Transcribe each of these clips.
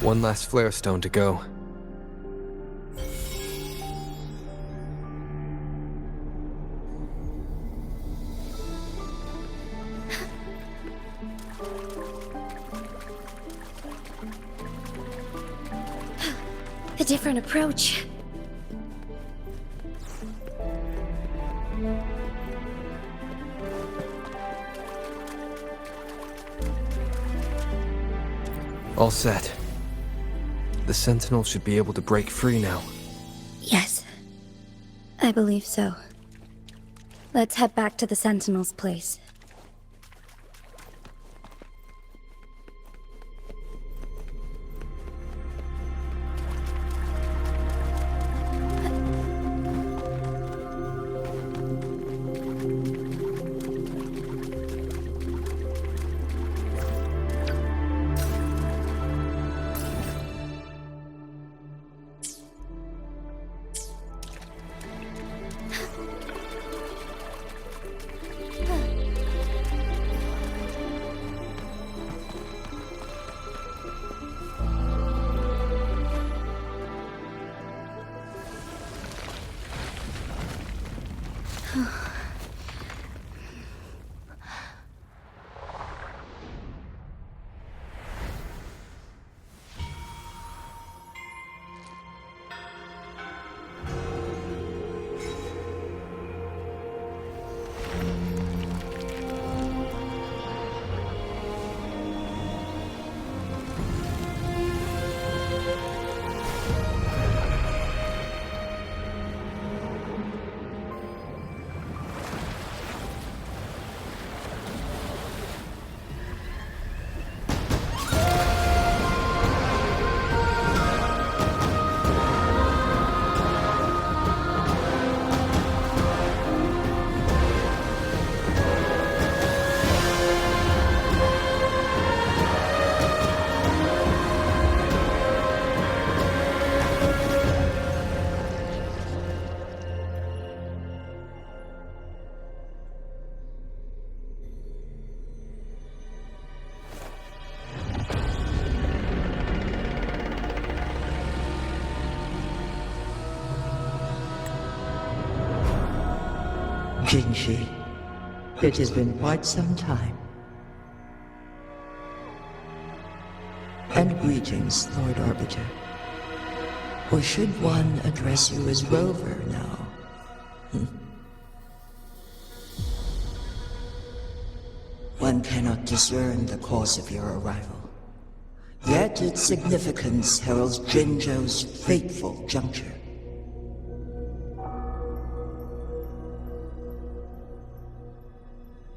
One last flare stone to go. A different approach. All set. The Sentinel should be able to break free now. Yes, I believe so. Let's head back to the Sentinel's place. Jinshi, it has been quite some time. And greetings, Lord Arbiter. Or should one address you as Rover now? One cannot discern the cause of your arrival. Yet its significance heralds Jinzhou's fateful juncture.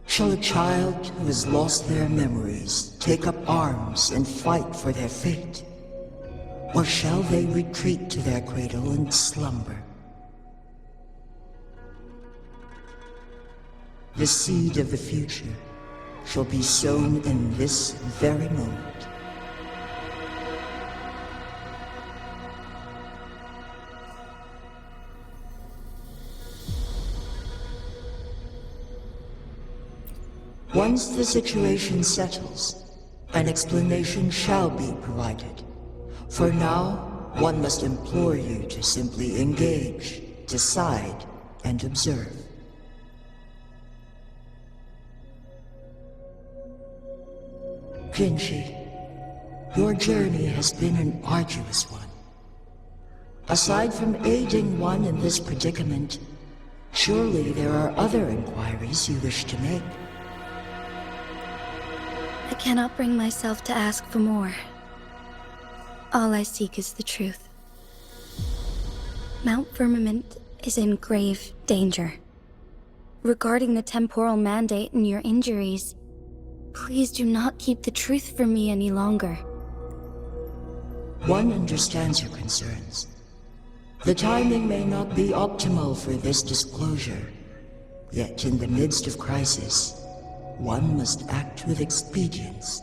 Shall a child who has lost their memories take up arms and fight for their fate? Or shall they retreat to their cradle and slumber? The seed of the future shall be sown in this very moment. Once the situation settles, an explanation shall be provided. For now, one must implore you to simply engage, decide, and observe. Jinshi, your journey has been an arduous one. Aside from aiding one in this predicament, surely there are other inquiries you wish to make. I cannot bring myself to ask for more. All I seek is the truth. Mount Firmament is in grave danger. Regarding the temporal mandate and your injuries, please do not keep the truth from me any longer. One understands your concerns. The timing may not be optimal for this disclosure, yet in the midst of crisis, one must act with expedience.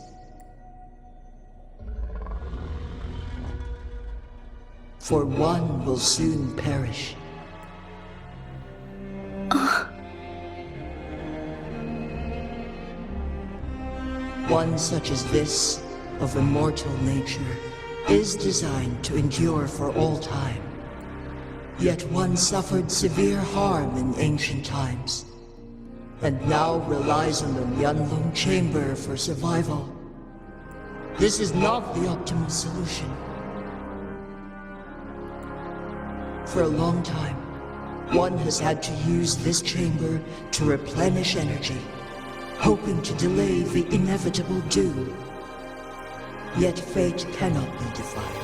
For one will soon perish. One such as this, of immortal nature, is designed to endure for all time. Yet one suffered severe harm in ancient times, and now relies on the Myanlong chamber for survival. This is not the optimal solution. For a long time, one has had to use this chamber to replenish energy, hoping to delay the inevitable doom. Yet fate cannot be defied.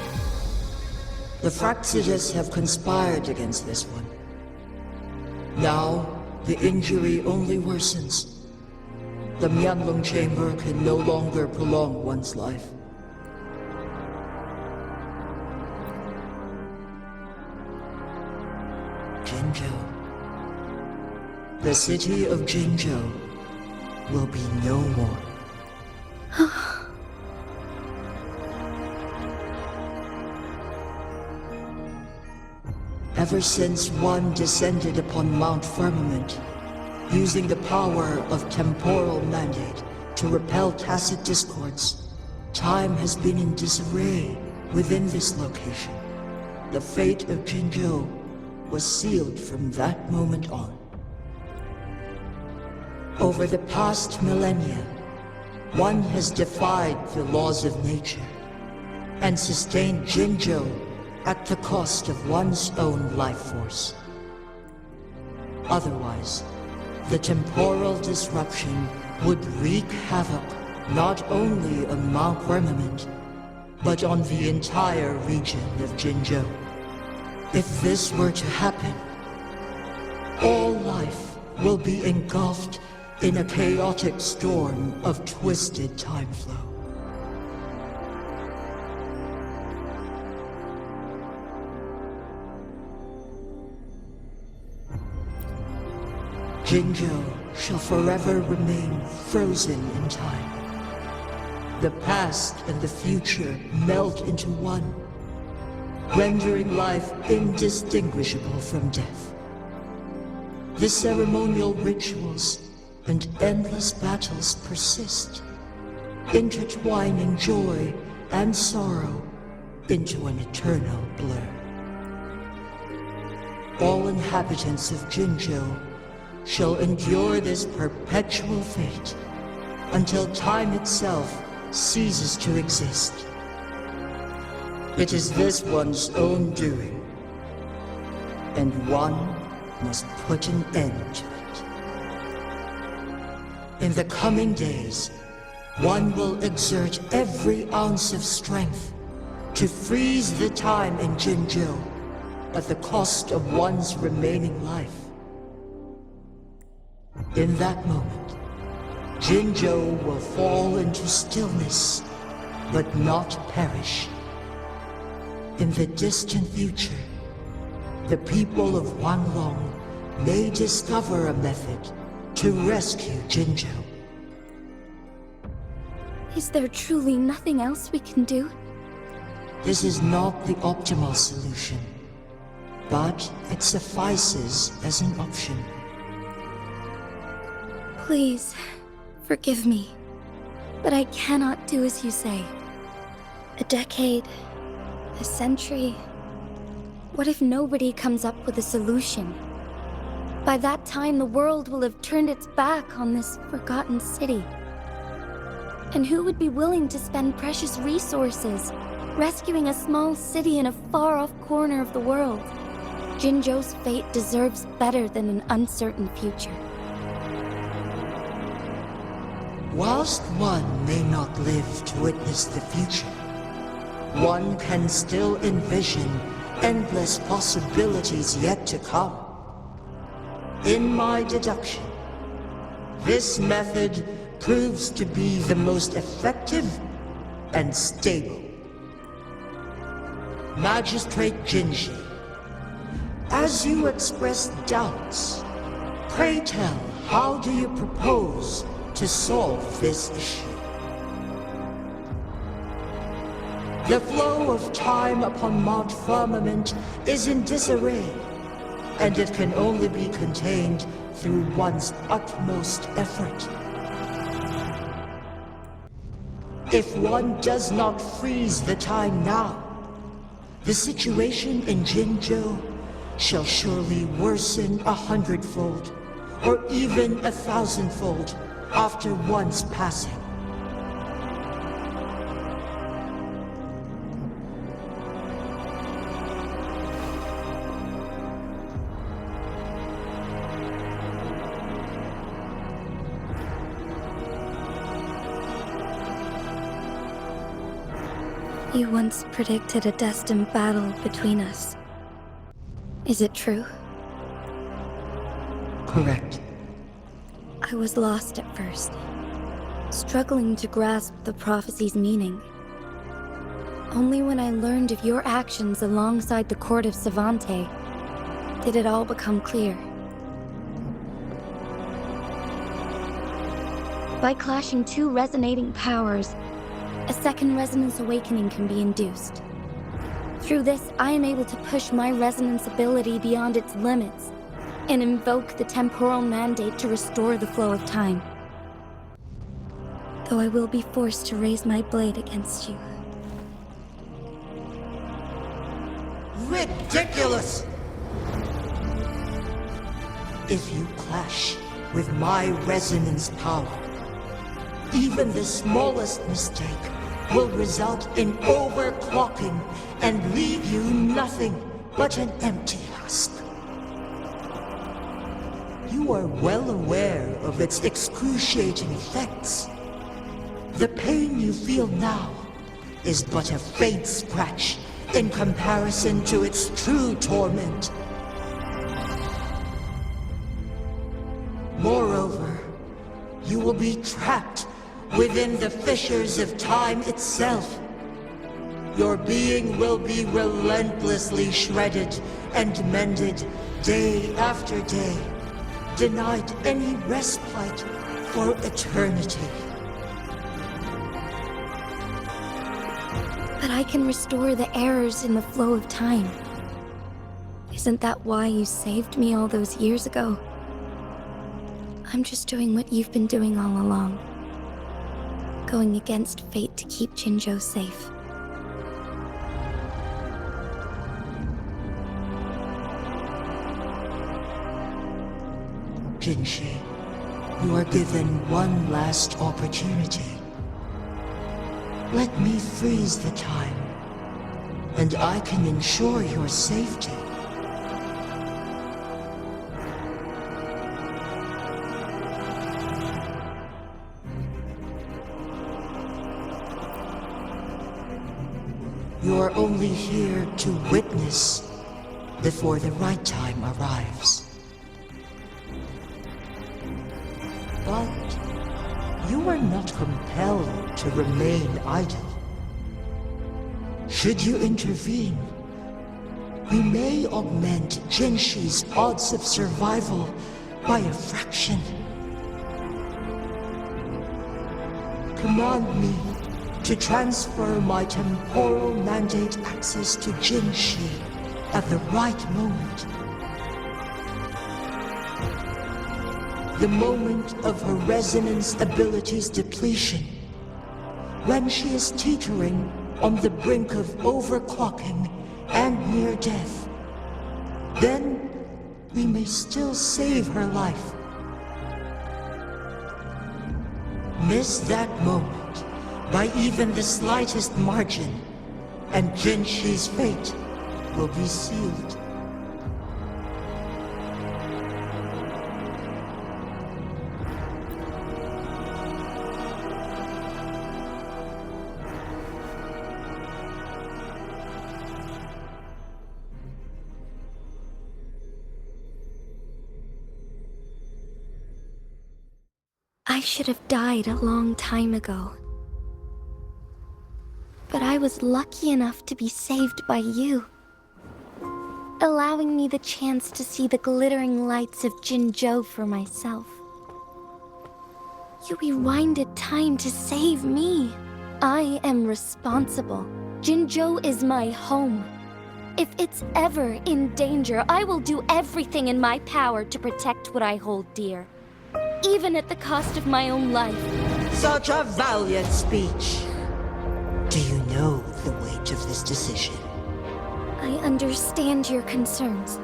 The Fraxidas have conspired against this one. Now, the injury only worsens. The Myanlong chamber can no longer prolong one's life. Jinzhou. The city of Jinzhou will be no more. Ever since one descended upon Mount Firmament, using the power of temporal mandate to repel tacit discords, time has been in disarray within this location. The fate of Jinzhou was sealed from that moment on. Over the past millennia, one has defied the laws of nature and sustained Jinzhou at the cost of one's own life force. Otherwise, the temporal disruption would wreak havoc not only on Mount Firmament, but on the entire region of Jinzhou. If this were to happen, all life will be engulfed in a chaotic storm of twisted time flow. Jinzhou shall forever remain frozen in time. The past and the future melt into one, rendering life indistinguishable from death. The ceremonial rituals and endless battles persist, intertwining joy and sorrow into an eternal blur. All inhabitants of Jinzhou shall endure this perpetual fate until time itself ceases to exist. It is this one's own doing, and one must put an end to it. In the coming days, one will exert every ounce of strength to freeze the time in Jinzhou at the cost of one's remaining life. In that moment, Jinzhou will fall into stillness, but not perish. In the distant future, the people of Wanlong may discover a method to rescue Jinzhou. Is there truly nothing else we can do? This is not the optimal solution, but it suffices as an option. Please, forgive me, but I cannot do as you say. A decade, a century. What if nobody comes up with a solution? By that time, the world will have turned its back on this forgotten city. And who would be willing to spend precious resources rescuing a small city in a far-off corner of the world? Jinzhou's fate deserves better than an uncertain future. Whilst one may not live to witness the future, one can still envision endless possibilities yet to come. In my deduction, this method proves to be the most effective and stable. Magistrate Jinshi, as you express doubts, pray tell, how do you propose to solve this issue? The flow of time upon Mount Firmament is in disarray, and it can only be contained through one's utmost effort. If one does not freeze the time now, the situation in Jinzhou shall surely worsen 100-fold, or even 1,000-fold, after one's passing. You once predicted a destined battle between us. Is it true? Correct. I was lost at first, struggling to grasp the prophecy's meaning. Only when I learned of your actions alongside the court of Savante did it all become clear. By clashing two resonating powers, a second resonance awakening can be induced. Through this, I am able to push my resonance ability beyond its limits and invoke the temporal mandate to restore the flow of time. Though I will be forced to raise my blade against you. Ridiculous! If you clash with my resonance power, even the smallest mistake will result in overclocking and leave you nothing but an empty husk. You are well aware of its excruciating effects. The pain you feel now is but a faint scratch in comparison to its true torment. Moreover, you will be trapped within the fissures of time itself. Your being will be relentlessly shredded and mended day after day, denied any respite for eternity. But I can restore the errors in the flow of time. Isn't that why you saved me all those years ago? I'm just doing what you've been doing all along. Going against fate to keep Jinzhou safe. Jinshi, you are given one last opportunity. Let me freeze the time, and I can ensure your safety. You are only here to witness before the right time arrives. But you are not compelled to remain idle. Should you intervene, we may augment Jinshi's odds of survival by a fraction. Command me to transfer my temporal mandate access to Jinshi at the right moment. The moment of her resonance ability's depletion, when she is teetering on the brink of overclocking and near death. Then we may still save her life. Miss that moment by even the slightest margin, and Jinshi's fate will be sealed. I should have died a long time ago. But I was lucky enough to be saved by you, allowing me the chance to see the glittering lights of Jinzhou for myself. You rewinded time to save me. I am responsible. Jinzhou is my home. If it's ever in danger, I will do everything in my power to protect what I hold dear, even at the cost of my own life. Such a valiant speech. know the weight of this decision. I understand your concerns.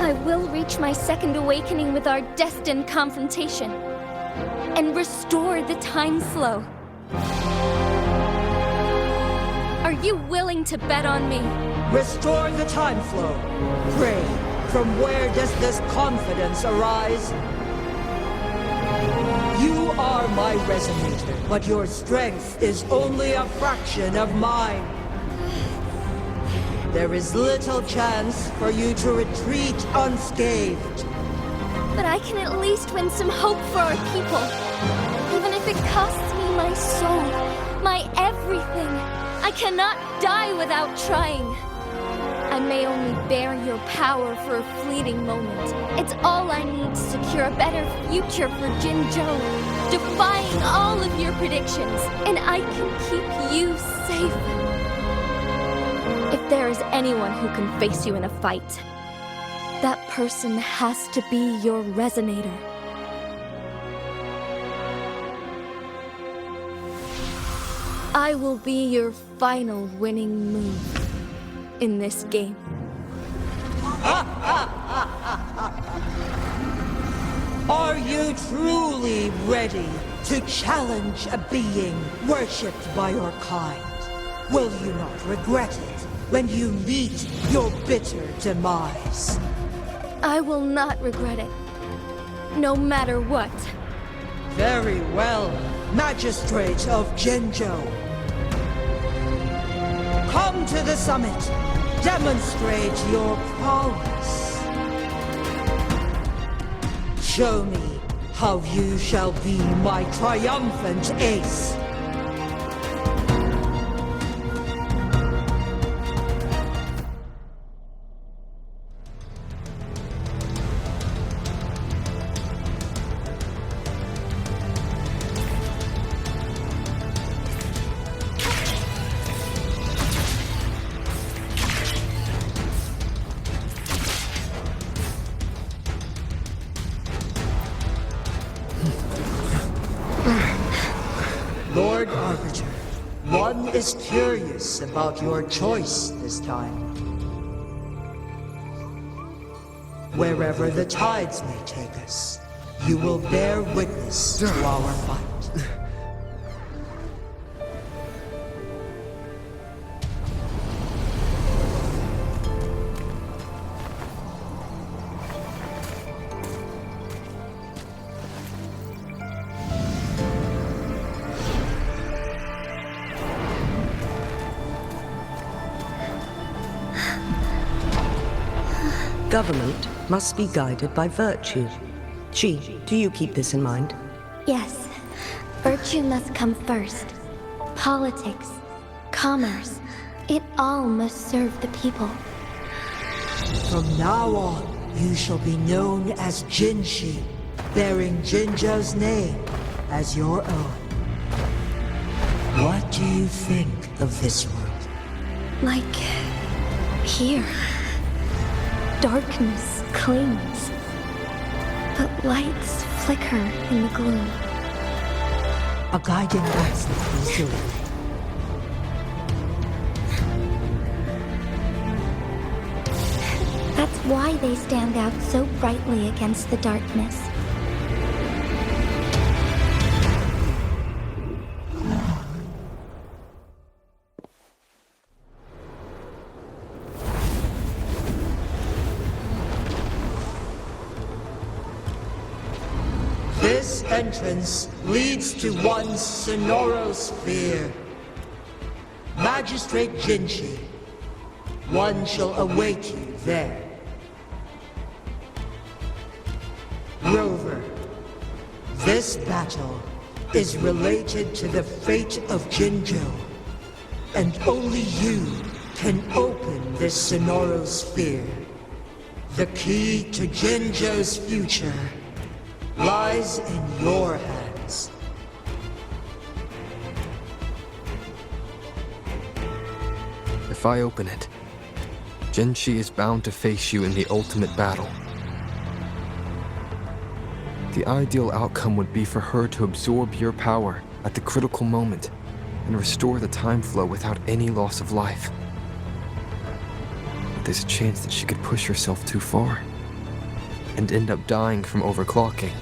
I will reach my second awakening with our destined confrontation and restore the time flow. Are you willing to bet on me? Restore the time flow. Pray, from where does this confidence arise? You are my resonator, but your strength is only a fraction of mine. There is little chance for you to retreat unscathed. But I can at least win some hope for our people. Even if it costs me my soul, my everything. I cannot die without trying. I may only bear your power for a fleeting moment. It's all I need to secure a better future for Jinzhou, defying all of your predictions, and I can keep you safe. If there is anyone who can face you in a fight, that person has to be your resonator. I will be your final winning move in this game. Are you truly ready to challenge a being worshipped by your kind? Will you not regret it when you meet your bitter demise? I will not regret it, no matter what. Very well, Magistrate of Jinzhou. Come to the summit. Demonstrate your prowess. Show me how you shall be my triumphant ace. Lord Arbiter, one is curious about your choice this time. Wherever the tides may take us, you will bear witness to our fight. Government must be guided by virtue. Chi, do you keep this in mind? Yes, virtue must come first. Politics, commerce, it all must serve the people. From now on, you shall be known as Jinshi, bearing Jinzhou's name as your own. What do you think of this world? Like here. Darkness clings, but lights flicker in the gloom. A guiding light will show you. That's why they stand out so brightly against the darkness. This entrance leads to one's Sonoro sphere. Magistrate Jinshi, one shall await you there. Rover, this battle is related to the fate of Jinzhou, and only you can open this Sonoro sphere. The key to Jinzhou's future lies in your hands. If I open it, Jinshi is bound to face you in the ultimate battle. The ideal outcome would be for her to absorb your power at the critical moment and restore the time flow without any loss of life. But there's a chance that she could push herself too far and end up dying from overclocking.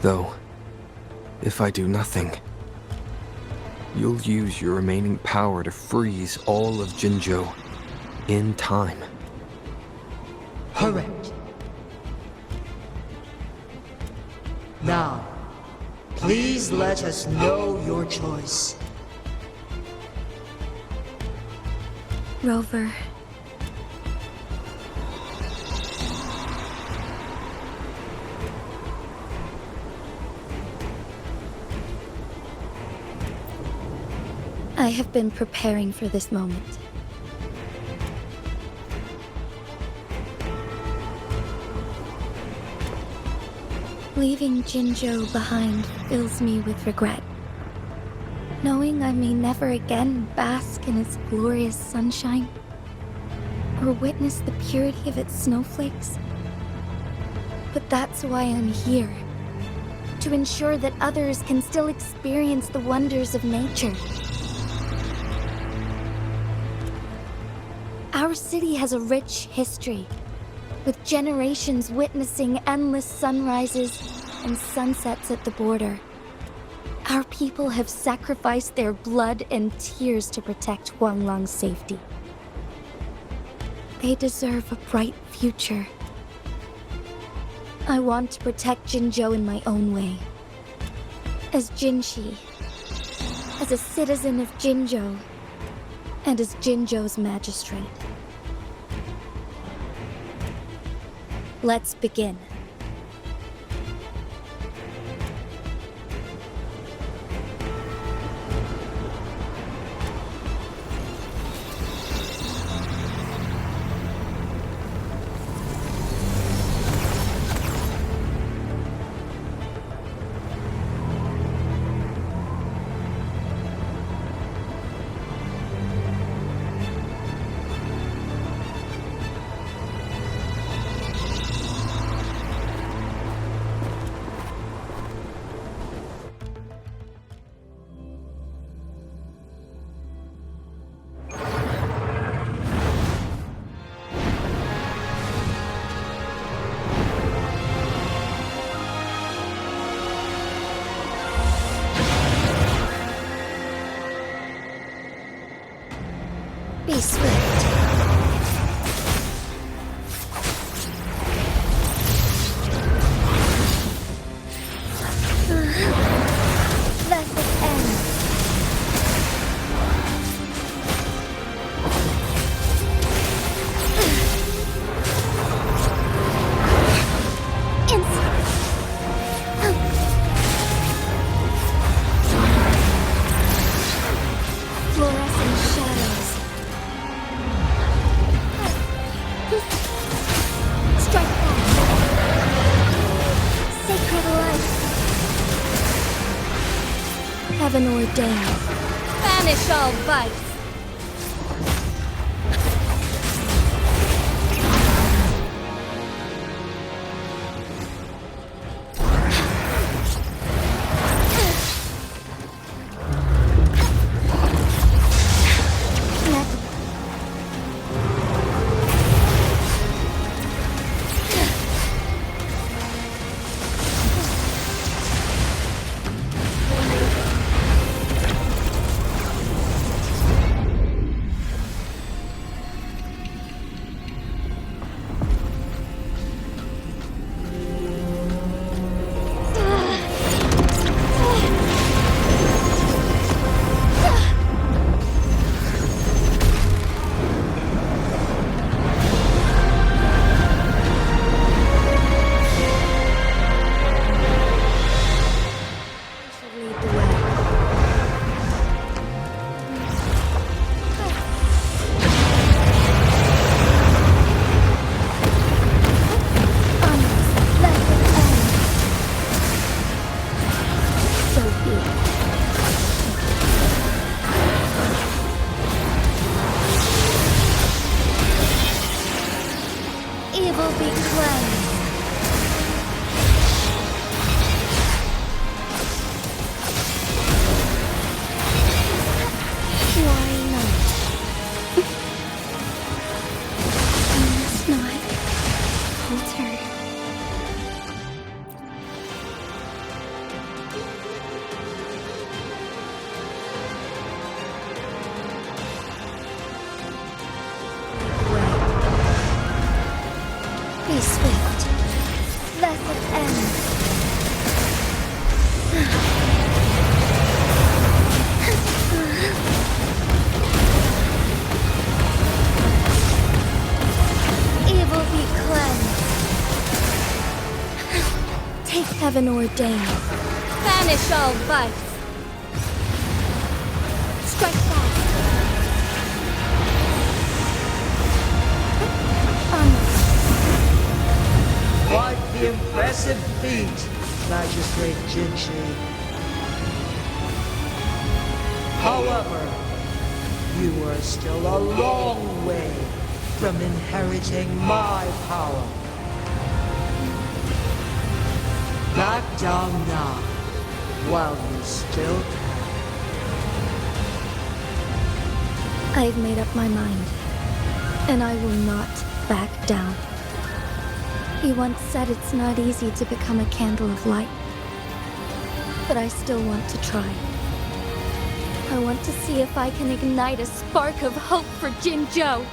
Though, if I do nothing, you'll use your remaining power to freeze all of Jinzhou in time. Correct. Now, please let us know your choice. Rover. I have been preparing for this moment. Leaving Jinzhou behind fills me with regret. Knowing I may never again bask in its glorious sunshine, or witness the purity of its snowflakes. But that's why I'm here. To ensure that others can still experience the wonders of nature. Our city has a rich history, with generations witnessing endless sunrises and sunsets at the border. Our people have sacrificed their blood and tears to protect Huanglang's safety. They deserve a bright future. I want to protect Jinzhou in my own way. As jinshi, as a citizen of Jinzhou, and as Jinzhou's magistrate. Let's begin. Be swift. Let it end. Fluorescent shadows. Strike back. Sacred light. Heaven ordained. Banish all vice. Evil be cleansed. Be swift, lest it ends. Evil be cleansed. Take heaven ordained. Banish all vice. Strike fast. Onward. Quite the impressive feat, Magistrate Jinshi. However, you are still a long way from inheriting my power. Back down now, while you still can. I've made up my mind, and I will not back down. He once said it's not easy to become a candle of light, but I still want to try. I want to see if I can ignite a spark of hope for Jinzhou.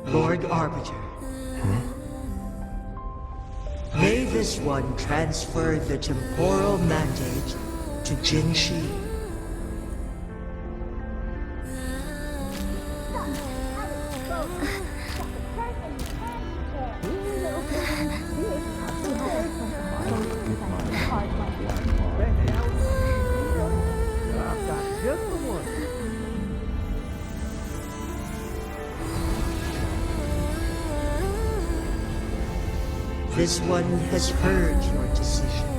Lord Arbiter. May this one transfer the temporal mandate to Jinshi. This one has heard your decision.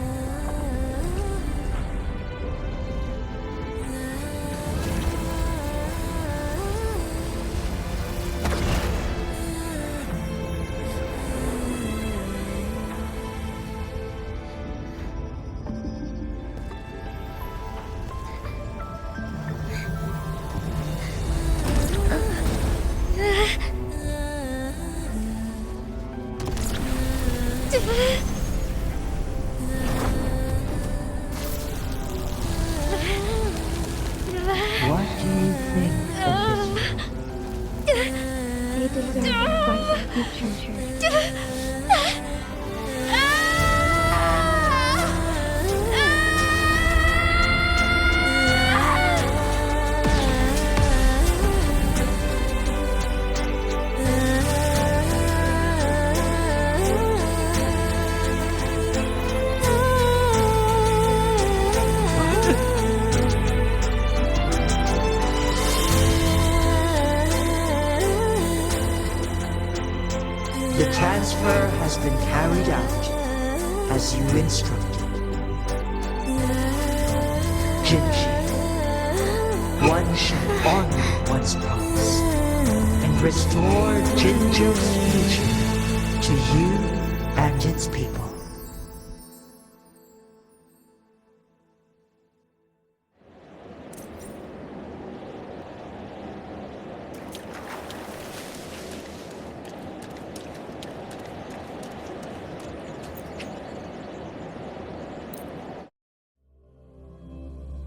What do you think of this? They deserve a bright future. The transfer has been carried out as you instructed. Jinshi, one shall honor one's promise and restore Jinzhou's future to you and its people.